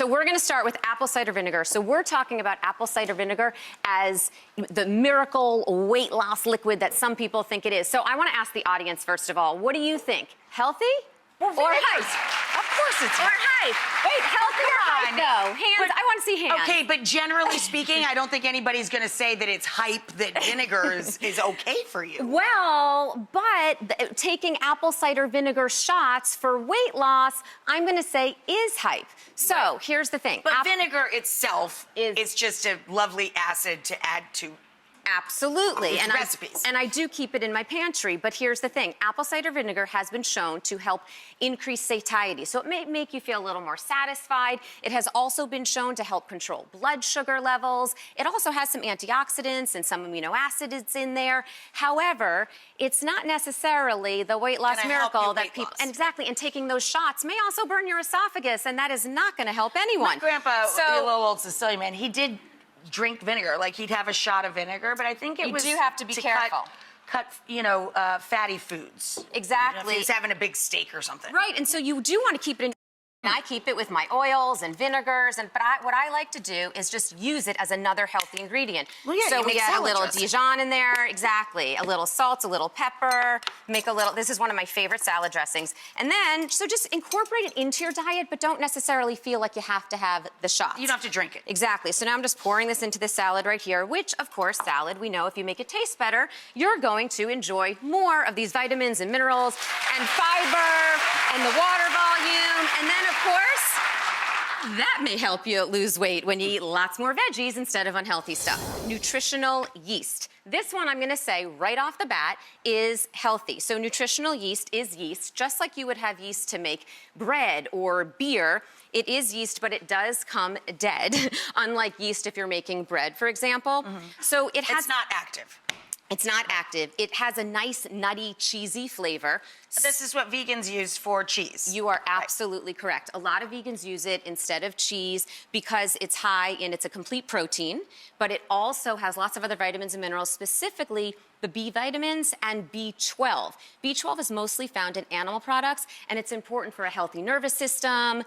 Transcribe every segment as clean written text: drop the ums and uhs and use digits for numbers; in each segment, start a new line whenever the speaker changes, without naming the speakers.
So we're gonna start with apple cider vinegar. So we're talking about apple cider vinegar as the miracle weight loss liquid that some people think it is. So I wanna ask the audience, first of all, what do you think? Healthy? Or hype?
Of course it's
Or hype. Wait, healthy or hype though? Hands, I want to see hands.
Okay, but generally speaking, I don't think anybody's gonna say that it's hype that vinegar is okay for you.
Well, but taking apple cider vinegar shots for weight loss, I'm gonna say is hype. So here's the thing.
But vinegar itself is just a lovely acid to add to
absolutely. And
recipes.
I do keep it in my pantry, but here's the thing. Apple cider vinegar has been shown to help increase satiety. So it may make you feel a little more satisfied. It has also been shown to help control blood sugar levels. It also has some antioxidants and some amino acids in there. However, it's not necessarily the weight loss miracle that people, and exactly, and taking those shots may also burn your esophagus, and that is not gonna help anyone.
My grandpa, a little old Sicilian man, he did drink vinegar, like he'd have a shot of vinegar, but I think it was
you do have to be careful.
Cut fatty foods.
Exactly.
You know, if he's having a big steak or something.
Right, and so you do want to keep it in. I keep it with my oils and vinegars, but what I like to do is just use it as another healthy ingredient.
Well, yeah,
so we get a little
dressing.
Dijon in there, exactly. A little salt, a little pepper, make a little, this is one of my favorite salad dressings. And then, so just incorporate it into your diet, but don't necessarily feel like you have to have the shots.
You don't have to drink it.
Exactly, so now I'm just pouring this into the salad right here, which, of course, salad, we know if you make it taste better, you're going to enjoy more of these vitamins and minerals and fiber and the water volume. And then, of course, that may help you lose weight when you eat lots more veggies instead of unhealthy stuff. Nutritional yeast. This one, I'm gonna say right off the bat, is healthy. So nutritional yeast is yeast, just like you would have yeast to make bread or beer. It is yeast, but it does come dead, unlike yeast if you're making bread, for example. So it has—
It's not active.
It's not active. It has a nice, nutty, cheesy flavor.
This is what vegans use for cheese.
You are absolutely correct. A lot of vegans use it instead of cheese because it's high in, it's a complete protein, but it also has lots of other vitamins and minerals, specifically the B vitamins and B12. B12 is mostly found in animal products, and it's important for a healthy nervous system,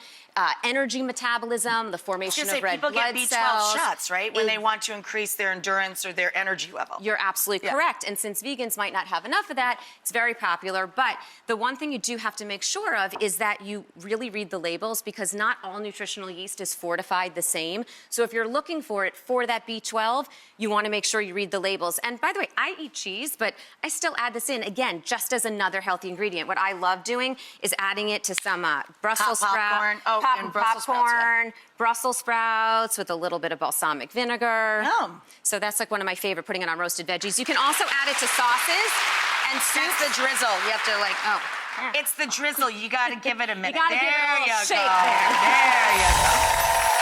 energy metabolism, the formation of red blood cells.
People get B12 shots, right? When they want to increase their endurance or their energy level.
You're absolutely correct. And since vegans might not have enough of that, it's very popular. But the one thing you do have to make sure of is that you really read the labels, because not all nutritional yeast is fortified the same. So if you're looking for it for that B12, you want to make sure you read the labels. And by the way, I eat cheese, but I still add this in, again, just as another healthy ingredient. What I love doing is adding it to some Brussels sprouts. Popcorn, Brussels sprouts with a little bit of balsamic vinegar.
Yum.
So that's like one of my favorite, putting it on roasted veggies. You can also add it to sauces and soups.
That's the drizzle. You have to it's the drizzle. You got to give it a minute.
You got to give it a little shake
there you go.